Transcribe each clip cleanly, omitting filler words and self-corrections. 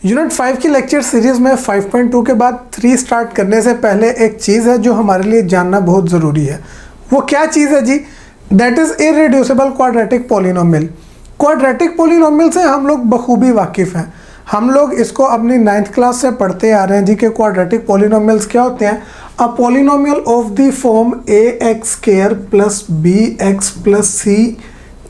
Unit 5 की lecture series में 5.2 के बाद 3 स्टार्ट करने से पहले एक चीज़ है जो हमारे लिए जानना बहुत ज़रूरी है। वो क्या चीज़ है जी? That is irreducible quadratic polynomial. Quadratic polynomial से हम लोग बखूबी वाकिफ़ हैं। हम लोग इसको अपनी 9th क्लास से पढ़ते आ रहे हैं जी कि क्वाड्रेटिक पॉलिनोमियल्स क्या होते हैं। A polynomial of the form ax² plus bx plus c,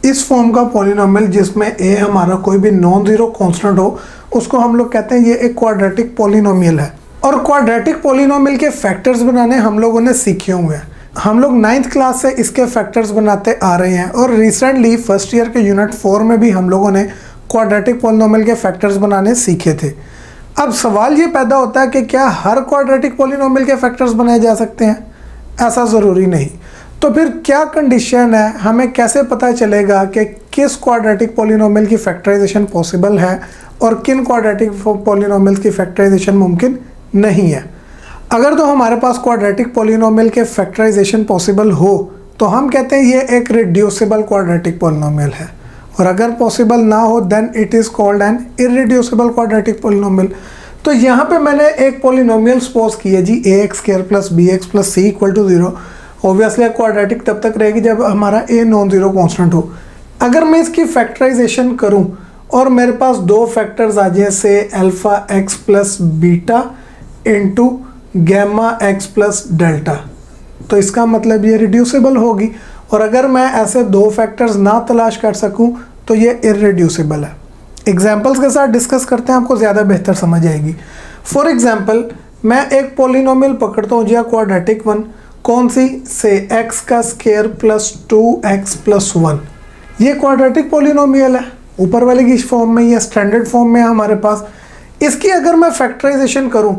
इस फॉर्म का पॉलिनोमियल जिसमें a हमारा कोई भी नॉन ज़ीरो कांस्टेंट हो, उसको हम लोग कहते हैं ये एक क्वाड्रेटिक पॉलिनोमियल है। और क्वाड्रेटिक पॉलिनोमियल के फैक्टर्स बनाने हम लोगों ने सीखे हुए हैं। हम लोग 9th क्लास से इसके फैक्टर्स बनाते आ रहे हैं और रिसेंटली फर्स्ट ईयर के यूनिट 4 में भी हम लोगों ने क्वाड्रेटिक पॉलिनोमियल के फैक्टर्स बनाने सीखे थे। अब सवाल ये पैदा होता है कि क्या हर क्वाड्रेटिक पॉलिनोमियल के फैक्टर्स बनाए जा सकते हैं? ऐसा ज़रूरी नहीं। तो फिर क्या कंडीशन है, हमें कैसे पता चलेगा कि किस क्वाड्रेटिक पॉलिनोमियल की फैक्टराइजेशन पॉसिबल है और किन क्वाड्रेटिक पॉलिनोमियल्स की फैक्टराइजेशन मुमकिन नहीं है? अगर तो हमारे पास क्वाड्रेटिक पॉलिनोमियल के फैक्टराइजेशन पॉसिबल हो तो हम कहते हैं ये एक रिड्यूसिबल क्वाड्रेटिक पॉलिनोमियल है, और अगर पॉसिबल ना हो then it is called an irreducible quadratic polynomial. तो यहाँ पे मैंने एक पॉलिनोमियल सपोज की है जी ax² plus bx plus c equal to 0। Obviously quadratic तब तक रहेगी जब हमारा a नॉन ज़ीरो कॉन्स्टेंट हो। अगर मैं इसकी फैक्टराइजेशन करूँ और मेरे पास दो फैक्टर्स आ जाए से alpha x plus beta into gamma x plus delta, तो इसका मतलब ये रिड्यूसिबल होगी। और अगर मैं ऐसे दो फैक्टर्स ना तलाश कर सकूं तो ये इररिड्यूसिबल है। एग्जांपल्स के साथ डिस्कस करते हैं, आपको ज़्यादा बेहतर समझ आएगी। फॉर एग्जांपल मैं एक पॉलिनोमियल पकड़ता हूँ जी क्वाड्रेटिक वन, कौन सी से x का स्क्वायर प्लस 2x प्लस 1। ये क्वाड्रेटिक पॉलिनोमियल है, ऊपर वाले की फॉर्म में, ये स्टैंडर्ड फॉर्म में है हमारे पास। इसकी अगर मैं फैक्टराइजेशन करूं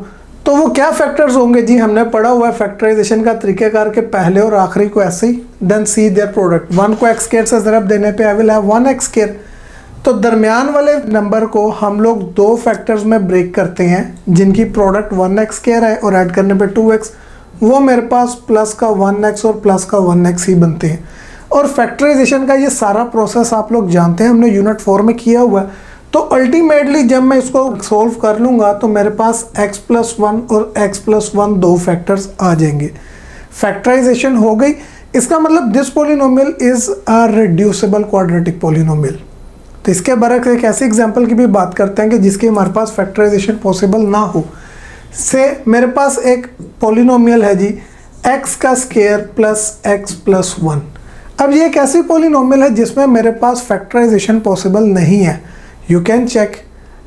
तो वो क्या फैक्टर्स होंगे जी? हमने पढ़ा हुआ है फैक्टराइजेशन का तरीक़ाकार के पहले और आखिरी को ऐसे ही, देन सी देयर प्रोडक्ट। 1 को x² से ज़रब देने पे आई विल हैव 1x²। तो दरमियान वाले नंबर को हम लोग दो फैक्टर्स में ब्रेक करते हैं जिनकी प्रोडक्ट 1x² है और ऐड करने पे 2x, वो मेरे पास प्लस का 1x और प्लस का 1x ही बनते हैं। और फैक्टराइजेशन का ये सारा प्रोसेस आप लोग जानते हैं, हमने यूनिट 4 में किया हुआ है। तो अल्टीमेटली जब मैं इसको सोल्व कर लूँगा तो मेरे पास x प्लस 1 और x प्लस 1 दो फैक्टर्स आ जाएंगे। फैक्टराइजेशन हो गई, इसका मतलब this polynomial is a reducible quadratic polynomial. तो इसके बरक्स एक ऐसे एग्जांपल की भी बात करते हैं कि जिसकी हमारे पास फैक्टराइजेशन पॉसिबल ना हो। से मेरे पास एक पॉलिनोमियल है जी x का स्क्वायर प्लस x प्लस 1। अब ये एक ऐसी पॉलिनोमियल है जिसमें मेरे पास फैक्टराइजेशन पॉसिबल नहीं है, यू कैन चेक।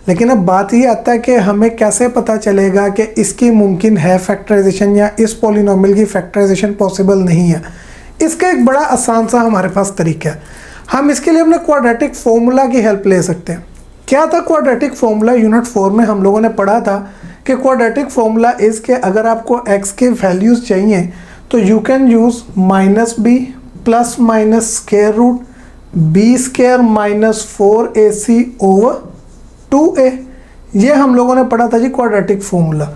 लेकिन अब बात ये आता है कि हमें कैसे पता चलेगा कि इसकी मुमकिन है फैक्टराइजेशन या इस पॉलिनोमियल की फैक्टराइजेशन पॉसिबल नहीं है। इसका एक बड़ा आसान सा हमारे पास तरीका है। हम इसके लिए अपने क्वाड्रेटिक फॉर्मूला की हेल्प ले सकते हैं। क्या था क्वाड्रेटिक फॉर्मूला? यूनिट 4 में हम लोगों ने पढ़ा था कि क्वाड्रेटिक फॉर्मूला इज़ के अगर आपको x के वैल्यूज़ चाहिए तो you can use -b plus minus square root b² minus 4ac over 2a। ये हम लोगों ने पढ़ा था जी क्वाड्रेटिक फॉर्मूला।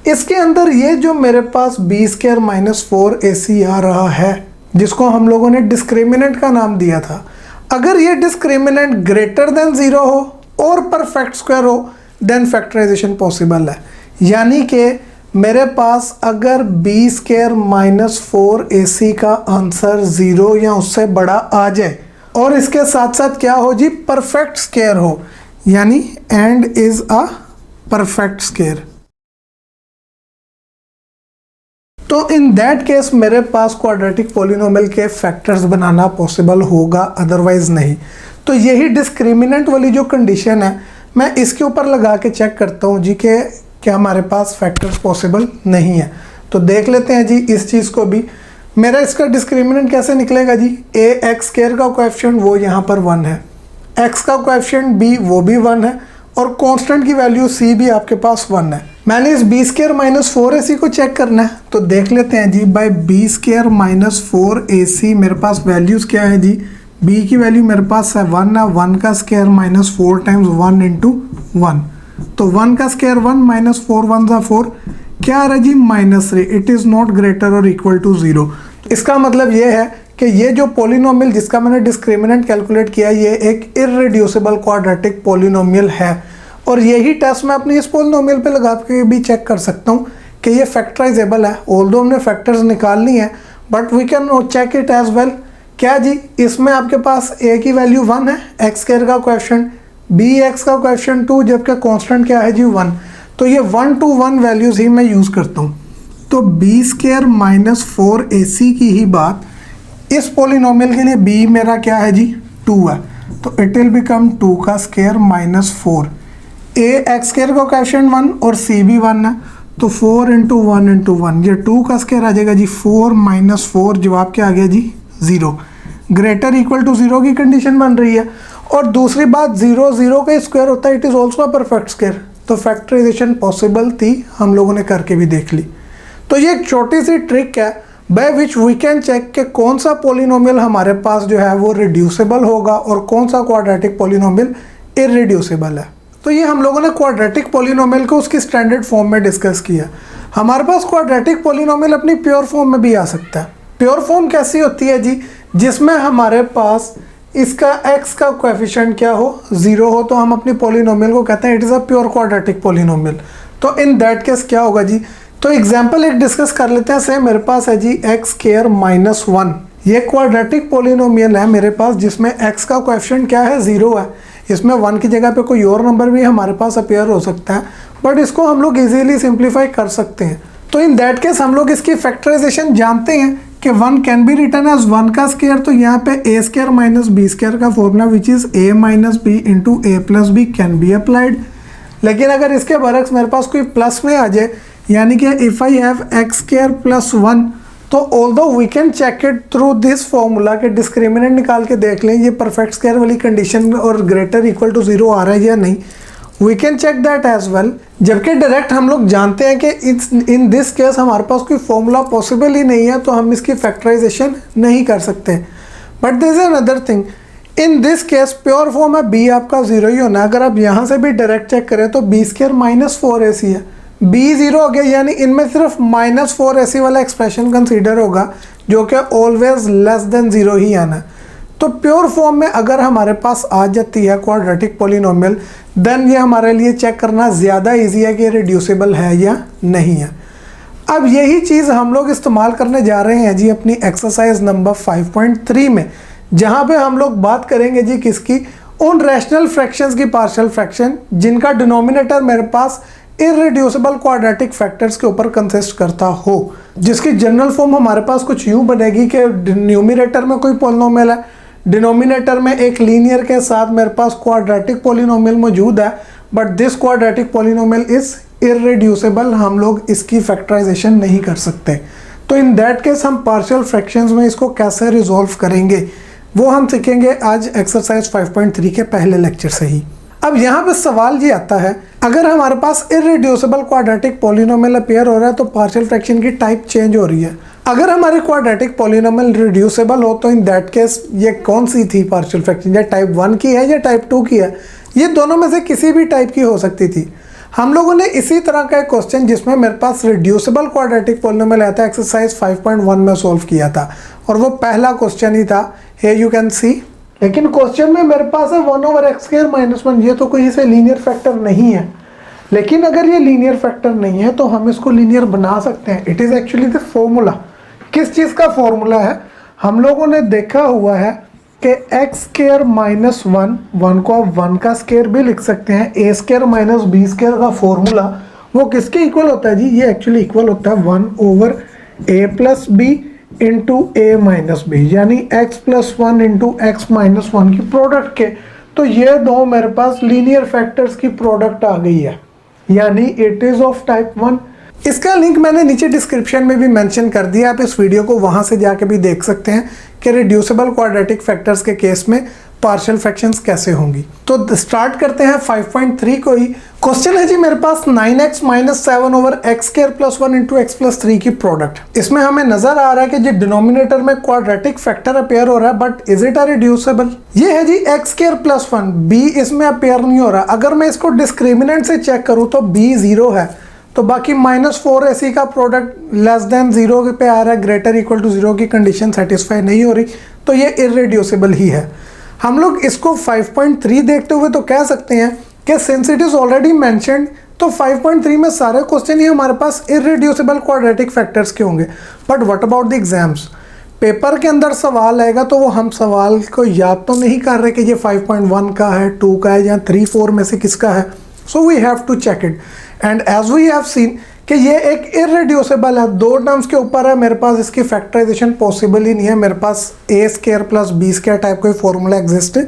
इसके अंदर ये जो मेरे पास b² माइनस 4ac आ रहा है, जिसको हम लोगों ने डिस्क्रिमिनेंट का नाम दिया था, अगर ये डिस्क्रिमिनेंट ग्रेटर देन 0 हो और परफेक्ट स्क्वायर हो देन फैक्टराइजेशन पॉसिबल है। यानी कि मेरे पास अगर b² माइनस 4ac का आंसर 0 या उससे बड़ा आ जाए और इसके साथ साथ क्या हो जी, परफेक्ट स्क्वायर हो, यानी and is a perfect square, तो इन दैट केस मेरे पास क्वाड्रेटिक पॉलिनोमियल के फैक्टर्स बनाना पॉसिबल होगा, अदरवाइज नहीं। तो यही डिस्क्रिमिनेंट वाली जो कंडीशन है, मैं इसके ऊपर लगा के चेक करता हूँ जी कि क्या हमारे पास फैक्टर्स पॉसिबल नहीं है। तो देख लेते हैं जी इस चीज़ को भी। मेरा इसका डिस्क्रिमिनेंट कैसे निकलेगा जी? ax² का कोएफिशिएंट वो यहाँ पर 1 है, x का कोएफिशिएंट b वो भी 1 है, और कांस्टेंट की वैल्यू c भी आपके पास 1 है। मैंने इस b² माइनस 4ac को चेक करना है, तो देख लेते हैं जी। बाय b² माइनस 4ac मेरे पास वैल्यूज़ क्या है जी? b की वैल्यू मेरे पास है 1 है, 1 का स्क्वायर माइनस 4 टाइम्स 1 इंटू 1, तो 1 का स्क्वायर 1 माइनस 4 1 ज़ा 4, क्या आ रहा है जी? -3। इट इज़ नॉट ग्रेटर और इक्वल टू 0। इसका मतलब ये है कि ये जो पॉलिनोमियल जिसका मैंने डिस्क्रिमिनेंट कैलकुलेट किया, ये एक इररिड्यूसिबल क्वाड्रेटिक पॉलिनोमियल है। और यही टेस्ट मैं अपनी इस पोलिनोमियल पे लगा के भी चेक कर सकता हूँ कि ये फैक्टराइजेबल है। ऑल्दो हमने फैक्टर्स निकालनी है but we can check it as well. क्या जी, इसमें आपके पास a की वैल्यू 1 है, एक्स स्क्वायर का कोएफिशिएंट, बी एक्स का कोएफिशिएंट 2, जबकि कांस्टेंट क्या है जी 1। तो ये 1 to 1 वैल्यूज़ ही मैं यूज़ करता हूँ। तो बी स्क्वायर माइनस 4ac की ही बात इस पोलिनोमियल के लिए b मेरा क्या है जी 2 है, तो इट विल बिकम 2 का square minus 4। a x square का कोएफिशिएंट 1 और c भी 1 है, तो 4 इंटू 1 इंटू 1, ये 2 का स्क्वायर आ जाएगा जी 4 माइनस 4, जवाब क्या आ गया जी 0। ग्रेटर इक्वल टू 0 की कंडीशन बन रही है। और दूसरी बात 0 0 का स्क्वायर होता है, it is also a perfect square, तो फैक्टराइजेशन पॉसिबल थी, हम लोगों ने करके भी देख ली। तो ये एक छोटी सी ट्रिक है by which we can check कि कौन सा पोलिनोमियल हमारे पास जो है वो रिड्यूसेबल होगा और कौन सा क्वाड्रेटिक पोलिनोमियल इररिड्यूसेबल है। तो ये हम लोगों ने क्वाड्रेटिक पोलिनोमियल को उसकी स्टैंडर्ड फॉर्म में डिस्कस किया। हमारे पास क्वाड्रेटिक पोलिनोमियल अपनी प्योर फॉर्म में भी आ सकता है। प्योर फॉर्म कैसी होती है जी, जिसमें हमारे पास इसका x का कोएफिशिएंट क्या हो 0 हो, तो हम अपनी पोलिनोमियल को कहते हैं it is a pure quadratic polynomial. तो इन दैट केस क्या होगा जी, तो एग्जाम्पल एक डिस्कस कर लेते हैं। सेम मेरे पास है जी एक्स स्क्वायर माइनस 1, ये क्वाड्रेटिक पोलिनोमियल है मेरे पास जिसमें x का कोएफिशिएंट क्या है 0 है। इसमें 1 की जगह पे कोई और नंबर भी हमारे पास अपीयर हो सकता है, बट इसको हम लोग इजीली सिंप्लीफाई कर सकते हैं। तो इन दैट केस हम लोग इसकी फैक्टराइजेशन जानते हैं कि 1 कैन बी रिटन एज 1 का स्क्वायर, तो यहाँ पे a square minus B square का formula which is a minus B into A plus B can be applied. लेकिन अगर इसके बरक्स मेरे पास कोई प्लस में आ जाए, यानी कि if I have x square plus 1, तो although we can check it through this formula के डिस्क्रिमिनेंट निकाल के देख लें ये परफेक्ट स्क्वायर वाली कंडीशन और ग्रेटर इक्वल टू 0 आ रहा है या नहीं, we can check that as well. जबकि डायरेक्ट हम लोग जानते हैं कि इन दिस केस हमारे पास कोई फॉर्मूला पॉसिबल ही नहीं है, तो हम इसकी फैक्टराइजेशन नहीं कर सकते। But this is another thing, in this case pure form है b आपका 0 ही होना है। अगर आप यहाँ से भी डायरेक्ट चेक करें तो b स्क्वायर माइनस 4ac है, b 0 हो गया, यानी इनमें सिर्फ माइनस 4ac वाला एक्सप्रेशन कंसीडर होगा जो कि ऑलवेज लेस देन 0 ही आना है। तो प्योर फॉर्म में अगर हमारे पास आ जाती है क्वाड्रेटिक पोलिनोमियल, देन ये हमारे लिए चेक करना ज़्यादा इजी है कि रिड्यूसेबल है या नहीं है। अब यही चीज़ हम लोग इस्तेमाल करने जा रहे हैं जी अपनी एक्सरसाइज नंबर 5.3 में, जहाँ पे हम लोग बात करेंगे जी किसकी, उन रैशनल फ्रैक्शंस की पार्शियल फ्रैक्शन जिनका डिनोमिनेटर मेरे पास इररिड्यूसिबल क्वाड्रेटिक फैक्टर्स के ऊपर कंसिस्ट करता हो, जिसकी जनरल फॉर्म हमारे पास कुछ यूँ बनेगी कि न्यूमिनेटर में कोई पोलिनोमियल है, डिनोमिनेटर में एक लीनियर के साथ मेरे पास क्वाड्रेटिक पोलिनोमियल मौजूद है, but this quadratic polynomial is irreducible, हम लोग इसकी फैक्टराइजेशन नहीं कर सकते। तो इन दैट केस हम पार्शियल फ्रैक्शंस में इसको कैसे रिजॉल्व करेंगे वो हम सीखेंगे आज एक्सरसाइज 5.3 के पहले लेक्चर से ही। अब यहाँ पे सवाल ये आता है, अगर हमारे पास इररिड्यूसिबल क्वाड्रेटिक पोलिनोमियल अपीयर हो रहा है तो पार्शियल फ्रैक्शन की टाइप चेंज हो रही है। अगर हमारे क्वाड्रेटिक पोलिनोमियल रिड्यूसेबल हो तो इन दैट केस ये कौन सी थी पार्शियल फ्रैक्शन, या टाइप 1 की है या टाइप 2 की है, ये दोनों में से किसी भी टाइप की हो सकती थी। हम लोगों ने इसी तरह का एक क्वेश्चन जिसमें मेरे पास रिड्यूसेबल क्वाड्रेटिक पोलिनोमियल आया था एक्सरसाइज 5.1 में सॉल्व किया था, और वो पहला क्वेश्चन ही था, हियर यू कैन सी। लेकिन क्वेश्चन में मेरे पास है 1/x² - 1, ये तो कोई से लीनियर फैक्टर नहीं है। लेकिन अगर ये लीनियर फैक्टर नहीं है तो हम इसको लीनियर बना सकते हैं। It is actually the formula. किस चीज़ का फॉर्मूला है, हम लोगों ने देखा हुआ है कि x² - 1, 1 को आप 1 का स्क्वायर भी लिख सकते हैं, a² - b² का फॉर्मूला वो किसके इक्वल होता है जी, ये एक्चुअली इक्वल होता है 1/a + b into a minus b, यानी x + 1 इंटू x - 1 की प्रोडक्ट के। तो ये दो मेरे पास लीनियर फैक्टर्स की प्रोडक्ट आ गई है, यानी इट इज़ ऑफ टाइप 1। इसका लिंक मैंने नीचे डिस्क्रिप्शन में भी मेंशन कर दिया, आप इस वीडियो को वहाँ से जाके भी देख सकते हैं कि रिड्यूसिबल क्वाड्रेटिक फैक्टर्स के केस में पार्शियल फ्रैक्शंस कैसे होंगी। तो स्टार्ट करते हैं 5.3 को ही। क्वेश्चन है जी मेरे पास 9x - 7/x² + 1 इंटू x + 3 की प्रोडक्ट। इसमें हमें नजर आ रहा है कि जी डिनोमिनेटर में क्वाड्रेटिक फैक्टर अपेयर हो रहा है, but is it a reducible. ये है जी x² + 1, b इसमें अपेयर नहीं हो रहा। अगर मैं इसको डिस्क्रिमिनेंट से चेक करूँ तो b 0 है, तो बाकी -4ac का प्रोडक्ट लेस देन 0 पे आ रहा है, ग्रेटर इक्वल टू 0 की कंडीशन सेटिस्फाई नहीं हो रही, तो ये इररिड्यूसिबल ही है। हम लोग इसको 5.3 देखते हुए तो कह सकते हैं कि since it is already mentioned तो 5.3 में सारे क्वेश्चन ही हमारे पास इररिड्यूसिबल क्वाड्रेटिक फैक्टर्स के होंगे। But what about the exams, paper के अंदर सवाल आएगा तो वो हम सवाल को याद तो नहीं कर रहे कि ये 5.1 का है, 2 का है या 3, 4 में से किसका है। So we have to check it and as we have seen कि ये एक इररिड्यूसिबल है, 2 टर्म्स के ऊपर है, मेरे पास इसकी फैक्टराइजेशन पॉसिबल ही नहीं है, मेरे पास A square plus B square type कोई फॉर्मूला एग्जिस्ट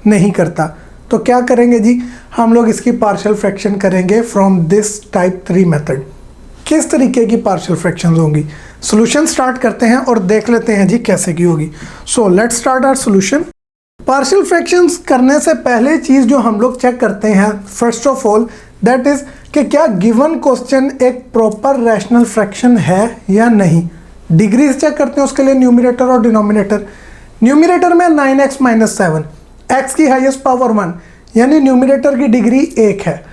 नहीं करता। तो क्या करेंगे जी, हम लोग इसकी पार्शियल फ्रैक्शन करेंगे फ्रॉम दिस टाइप 3 मेथड। किस तरीके की पार्शियल फ्रैक्शंस होंगी, सॉल्यूशन स्टार्ट करते हैं और देख लेते हैं जी कैसे की होगी। So let's start our solution. Partial fractions करने से पहले चीज़ जो हम लोग चेक करते हैं first of all that is कि क्या गिवन क्वेश्चन एक प्रॉपर रैशनल फ्रैक्शन है या नहीं। डिग्रीज चेक करते हैं उसके लिए, न्यूमरेटर और डिनोमिनेटर। न्यूमरेटर में 9x - 7, x की हाईएस्ट पावर 1 यानी न्यूमरेटर की डिग्री 1 है।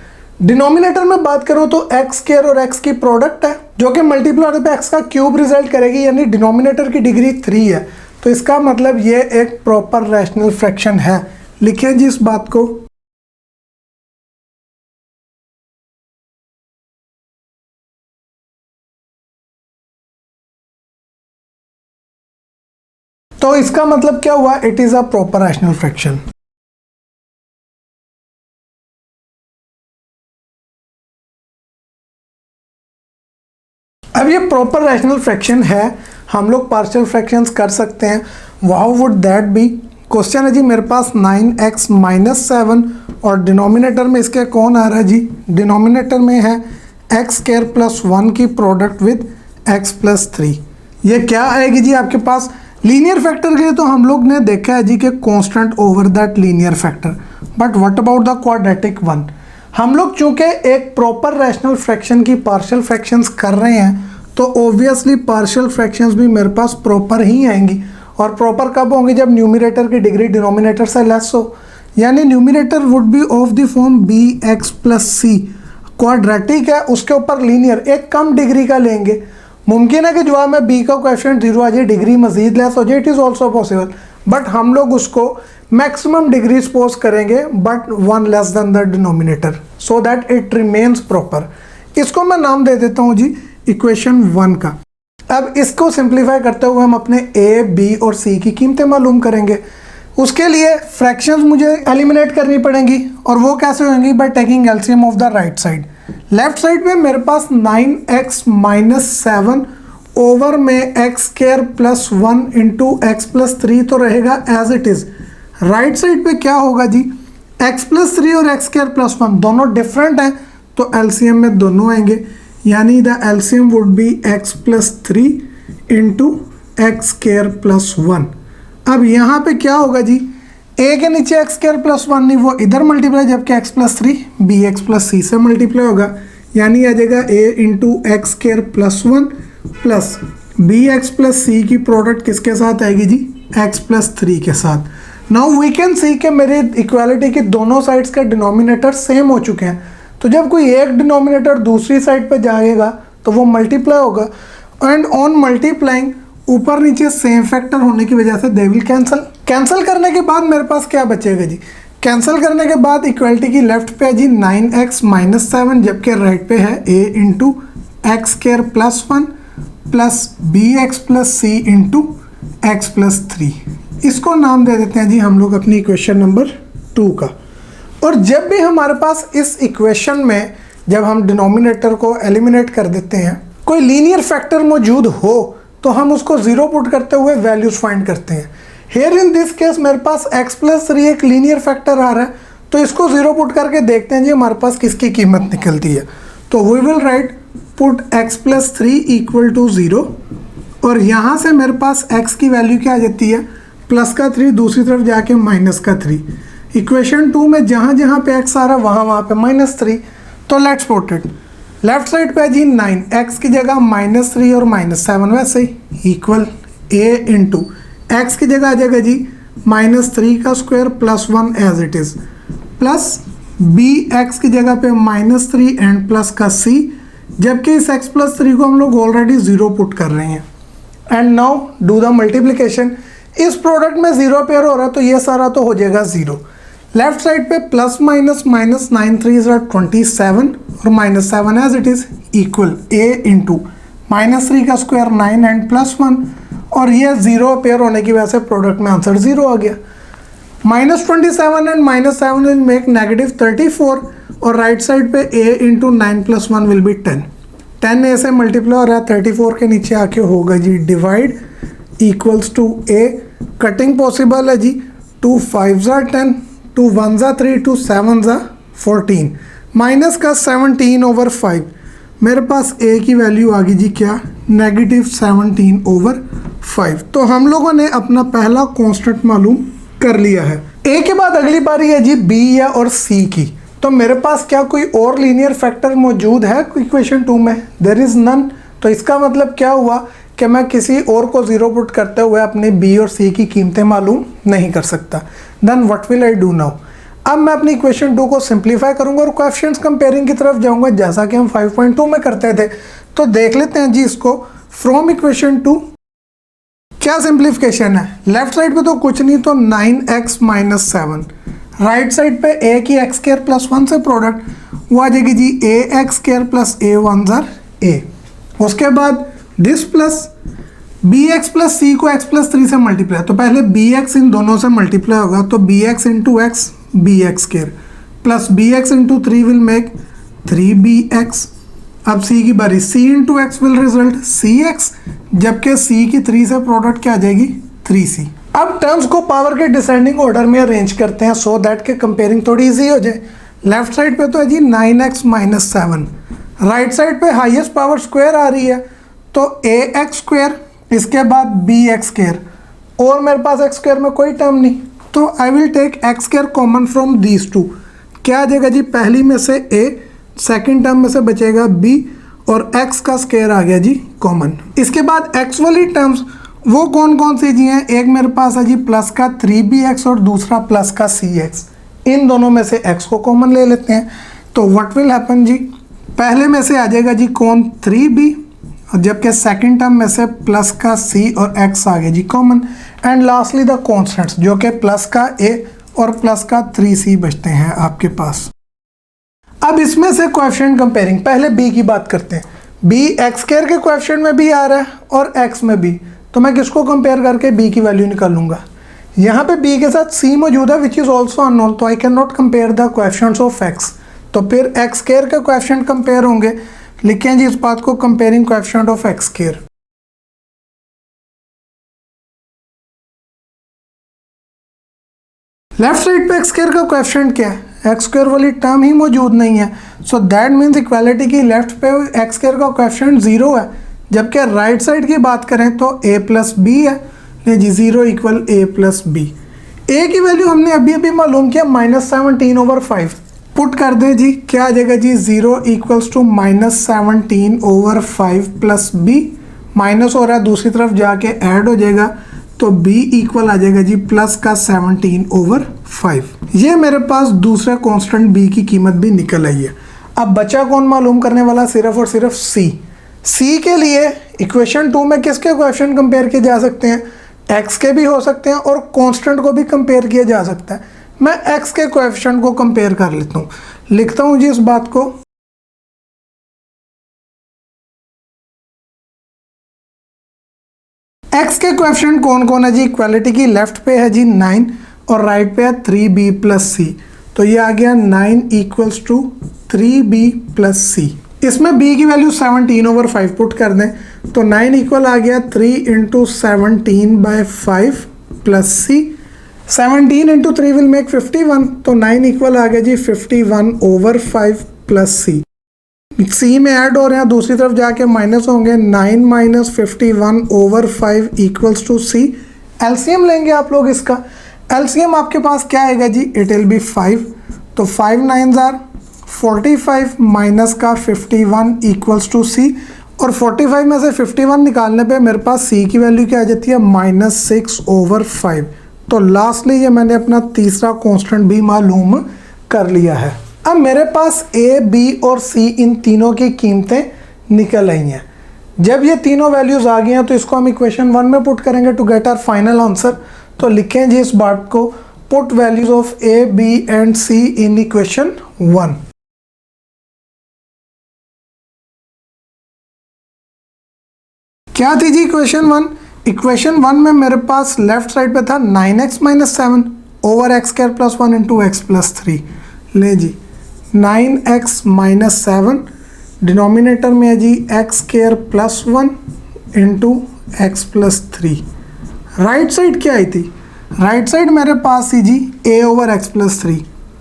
डिनोमिनेटर में बात करूं तो x स्क्वायर और x की प्रोडक्ट है जो कि मल्टीप्लाई होने पे x का क्यूब रिजल्ट करेगी, यानी डिनोमिनेटर की डिग्री 3 है। तो इसका मतलब ये एक प्रॉपर रैशनल फ्रैक्शन है। लिखें जी इस बात को। तो इसका मतलब क्या हुआ, it is a proper rational fraction. अब ये प्रॉपर रैशनल फ्रैक्शन है, हम लोग पार्शियल फ्रैक्शंस कर सकते हैं। How would that be, question है जी मेरे पास 9x - 7 और डिनोमिनेटर में इसके कौन आ रहा है जी, डिनोमिनेटर में है x स्क्वायर प्लस 1 की प्रोडक्ट विद x प्लस 3। ये क्या आएगी जी आपके पास, लीनियर फैक्टर के लिए तो हम लोग ने देखा है जी कि constant over that linear factor, but what about the quadratic one. हम लोग चूंकि एक प्रॉपर रैशनल फ्रैक्शन की पार्शियल फ्रैक्शंस कर रहे हैं तो ऑब्वियसली पार्शियल फ्रैक्शंस भी मेरे पास प्रॉपर ही आएंगी। और प्रॉपर कब होंगी, जब न्यूमरेटर की डिग्री डिनोमिनेटर से लेस हो, यानी numerator would be of the form bx + c। Quadratic है उसके ऊपर लीनियर, एक कम डिग्री का लेंगे। मुमकिन है कि जवाब में b का कोएफिशिएंट 0 आ जाए, डिग्री मजीद लेस हो जाए, it is also possible, but हम लोग उसको मैक्सिमम डिग्री सपोज करेंगे but 1 less than the denominator so that it remains proper. इसको मैं नाम दे देता हूँ जी इक्वेशन 1 का। अब इसको सिंप्लीफाई करते हुए हम अपने a, b और c की कीमतें मालूम करेंगे। उसके लिए फ्रैक्शंस मुझे एलिमिनेट करनी पड़ेंगी और वो कैसे होंगी, by taking LCM of the right side. Left side में मेरे पास 9x - 7 ओवर में x square plus 1 into x plus 3 तो रहेगा as it is. Right side पे क्या होगा जी, x प्लस 3 और x स्क्वायर प्लस 1 दोनों डिफरेंट हैं तो एलसीएम में दोनों आएंगे, यानी the LCM would be x plus 3 into x square plus 1। अब यहाँ पे क्या होगा जी, a के नीचे x स्क्वायर प्लस 1 नहीं, वो इधर मल्टीप्लाई, जबकि x plus 3 bx plus c से मल्टीप्लाई होगा, यानी आ जाएगा a into X square plus 1 plus bx plus c की प्रोडक्ट किसके साथ आएगी जी, x प्लस 3 के साथ। नाउ वी कैन सी कि मेरे इक्वालिटी के दोनों साइड्स का डिनोमिनेटर सेम हो चुके हैं, तो जब कोई एक डिनोमिनेटर दूसरी साइड पे जाएगा तो वो मल्टीप्लाई होगा, एंड ऑन मल्टीप्लाइंग ऊपर नीचे सेम फैक्टर होने की वजह से दे विल कैंसिल करने के बाद मेरे पास क्या बचेगा जी, कैंसिल करने के बाद इक्वालिटी की लेफ्ट पे है जी 9x - 7, जबकि राइट पे है a into X square plus 1 plus bx plus c into X plus 3। इसको नाम दे देते हैं जी हम लोग अपनी इक्वेशन नंबर 2 का। और जब भी हमारे पास इस इक्वेशन में जब हम डिनोमिनेटर को एलिमिनेट कर देते हैं, कोई लीनियर फैक्टर मौजूद हो तो हम उसको 0 पुट करते हुए वैल्यूज फाइंड करते हैं। हेयर इन दिस केस मेरे पास x प्लस 3 एक लीनियर फैक्टर आ रहा है, तो इसको 0 पुट करके देखते हैं जी हमारे पास किसकी कीमत निकलती है। तो we will right put x plus 3 equal to 0, और यहाँ से मेरे पास x की वैल्यू क्या आ जाती है, प्लस का 3, दूसरी तरफ जाके माइनस का 3। इक्वेशन 2 में जहाँ जहाँ पे x आ रहा है वहाँ पे -3, तो let's put it. Left side पे जी 9, x की जगह -3 और -7 वैसे ही इक्वल a इंटू एक्स की जगह आ जाएगा जी -3 का square plus 1 as it is, plus bx की जगह पे -3 एंड प्लस का c, जबकि इस x प्लस 3 को हम लोग ऑलरेडी 0 पुट कर रहे हैं। And now do the multiplication, इस प्रोडक्ट में 0 पेयर हो रहा है तो ये सारा तो हो जाएगा 0। लेफ्ट साइड पे प्लस माइनस माइनस 9 3 27 और minus 7 as it is equal a into -3 का स्क्वायर 9 एंड +1 और ये 0 अपेयर होने की वजह से प्रोडक्ट में आंसर 0 आ गया। -27 एंड -7 विल मेक -34 और राइट साइड पे a into 9 + 1 will be 10। 10 a से मल्टीप्लाई हो रहा है 34 के नीचे आके होगा जी divide equals to a। Cutting possible है जी, 2 5 10, 2 1 3, 2 7 14, माइनस का 17/5। मेरे पास a की वैल्यू आ गई जी क्या, -17/5। तो हम लोगों ने अपना पहला कांस्टेंट मालूम कर लिया है। a के बाद अगली बारी है जी b या और c की। तो मेरे पास क्या कोई और लीनियर फैक्टर मौजूद है इक्वेशन 2 में? There is none. तो इसका मतलब क्या हुआ कि मैं किसी और को 0 पुट करते हुए अपने b और c की कीमतें मालूम नहीं कर सकता। Then what will I do now? अब मैं अपनी इक्वेशन 2 को सिंप्लीफाई करूंगा और कोएफिशिएंट्स कंपेयरिंग की तरफ जाऊंगा जैसा कि हम 5.2 में करते थे। तो देख लेते हैं जी इसको फ्रॉम इक्वेशन 2 क्या सिंप्लीफिकेशन है। लेफ्ट साइड पे तो कुछ नहीं, तो 9x - 7, राइट साइड पे a की x² + 1 से प्रोडक्ट वो आ जाएगी जी ax² + a1 a। उसके बाद दिस प्लस bx + c को x + 3 से मल्टीप्लाई, तो पहले bx इन दोनों से मल्टीप्लाई होगा तो bx × x bx² plus bx × 3 will make 3bx। अब c की बारी, c × x will result cx, जबकि c की 3 से प्रोडक्ट क्या आ जाएगी 3c। अब टर्म्स को पावर के डिसेंडिंग ऑर्डर में अरेंज करते हैं सो दैट के कंपेयरिंग थोड़ी इजी हो जाए। लेफ्ट साइड पे तो है जी 9x - 7, राइट साइड पे हाईएस्ट पावर स्क्वायर आ रही है तो ax², इसके बाद bx² और मेरे पास x² में कोई टर्म नहीं, तो I will take x² common from these two. क्या आ जाएगा जी, पहली में से a, सेकंड टर्म में से बचेगा b और x का स्क्वायर आ गया जी कॉमन। इसके बाद x वाली टर्म्स वो कौन कौन सी जी हैं? एक मेरे पास है जी प्लस का 3bx और दूसरा प्लस का cx। इन दोनों में से x को कॉमन ले लेते हैं तो व्हाट विल हैपन जी, पहले में से आ जाएगा जी कौन 3b और जबकि सेकंड टर्म में से प्लस का c और x आ गया जी common. And lastly the constants जो कि प्लस का a और प्लस का 3c बचते हैं आपके पास। अब इसमें से कोएफिशिएंट कंपेयरिंग, पहले b की बात करते हैं। b x² के कोएफिशिएंट में भी आ रहा है और x में भी, तो मैं किसको कंपेयर करके b की वैल्यू निकालूंगा? यहाँ पे b के साथ c मौजूद है विच इज ऑल्सो अननोन, तो I can not compare the coefficients of x। तो फिर x² के कोएफिशिएंट कंपेयर होंगे, लिखें जी इस बात को comparing coefficient of x²। Left side पे x² का कोएफिशिएंट क्या है? x² वाली टर्म ही मौजूद नहीं है, सो दैट मीन्स इक्वालिटी की लेफ्ट पे x² का कोएफिशिएंट 0 है, जबकि राइट साइड की बात करें तो a + b है। नहीं जी 0 = a + b। a की वैल्यू हमने अभी अभी मालूम किया -17/5, पुट कर दें जी क्या आ जाएगा जी 0 = -17/5 + b, माइनस हो रहा है दूसरी तरफ जाके ऐड हो जाएगा तो b इक्वल आ जाएगा जी प्लस का 17/5। ये मेरे पास दूसरा कांस्टेंट b की कीमत भी निकल आई है। अब बचा कौन मालूम करने वाला? सिर्फ और सिर्फ c। c के लिए इक्वेशन 2 में किसके कोएफिशिएंट कंपेयर किए जा सकते हैं? x के भी हो सकते हैं और कांस्टेंट को भी कंपेयर किया जा सकता है। मैं x के कोएफिशिएंट को कंपेयर कर लेता हूँ, लिखता हूँ जी इस बात को। x के कोएफिशिएंट कौन कौन है जी? इक्वालिटी की लेफ्ट पे है जी 9 और राइट पे है 3b + c, तो ये आ गया 9 = 3b + c। इसमें b की वैल्यू 17/5 पुट कर दें तो 9 इक्वल आ गया 3 × 17/5 + c। 17 × 3 विल मेक 51, तो 9 इक्वल आ गया जी 51/5 + c। c में ऐड हो रहे हैं, दूसरी तरफ जाके माइनस होंगे, 9 - 51/5 = c। एलसीएम लेंगे आप लोग इसका। एलसीएम आपके पास क्या आएगा जी? इट विल बी 5, तो 5 9s are 45 माइनस का 51 = c, और 45 में से 51 निकालने पे मेरे पास c की वैल्यू क्या आ जाती है? -6/5। तो लास्टली ये मैंने अपना तीसरा कांस्टेंट भी मालूम कर लिया है। अब मेरे पास a, b और c इन तीनों की कीमतें निकल आई हैं। जब ये तीनों वैल्यूज आ गई हैं तो इसको हम इक्वेशन 1 में पुट करेंगे to get our final answer. तो लिखें जी इस बात को put values of A, B and C in equation 1। क्या थी जी इक्वेशन 1? इक्वेशन 1 में मेरे पास लेफ्ट साइड पे था 9x minus 7 over X square plus 1 into X plus 3। ले जी 9x माइनस 7, डिनोमिनेटर में है जी X square plus 1 into X plus 3। Right side क्या आई थी? राइट साइड मेरे पास थी जी a over X plus 3,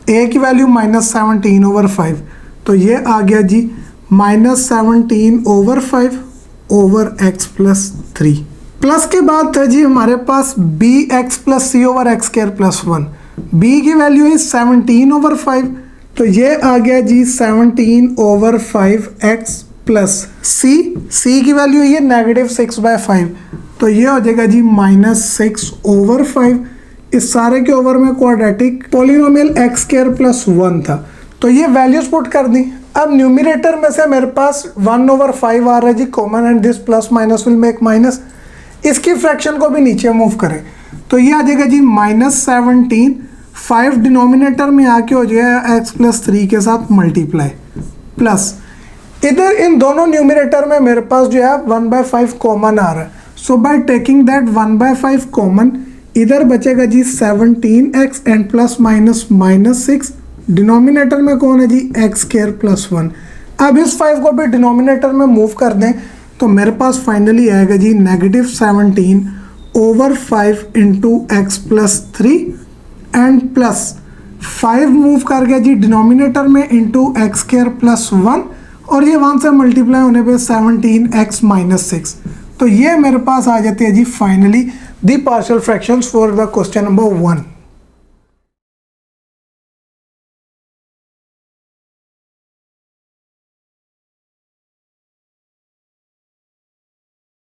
a की वैल्यू माइनस 17 ओवर 5, तो ये आ गया जी minus 17 over 5 over X plus 3। Plus के बाद था जी हमारे पास B X plus C over X square plus 1, b की वैल्यू है 17 ओवर 5, तो ये आ गया जी 17 ओवर 5 एक्स प्लस c की वैल्यू है नेगेटिव 6/5, तो ये हो जाएगा जी माइनस 6 ओवर 5। इस सारे के ओवर में quadratic polynomial x square plus 1 था, तो ये वैल्यूज पुट कर दी। अब न्यूमिनेटर में से मेरे पास 1 ओवर 5 आ रहा है जी common, and this plus minus will make minus. इसकी फ्रैक्शन को भी नीचे मूव करें तो ये आ जाएगा जी माइनस 17, 5 डिनोमिनेटर में आके हो जाएगा एक्स प्लस 3 के साथ मल्टीप्लाई, प्लस इधर इन दोनों न्यूमिनेटर में मेरे पास जो है 1/5 कॉमन आ रहा है। सो बाय टेकिंग दैट 1/5 कॉमन, इधर बचेगा जी 17x and plus minus minus 6, denominator में कौन है जी एक्स स्क्वायर प्लस 1। अब इस 5 को भी डिनोमिनेटर में मूव कर दें तो मेरे पास फाइनली आएगा जी negative 17 over 5 into X plus 3 and plus 5 move कर गया जी डिनोमिनेटर में इंटू एक्स स्क्वायर प्लस 1, और ये 1 से मल्टीप्लाई होने पे 17x माइनस 6, तो ये मेरे पास आ जाती है जी finally the partial fractions for the question number 1।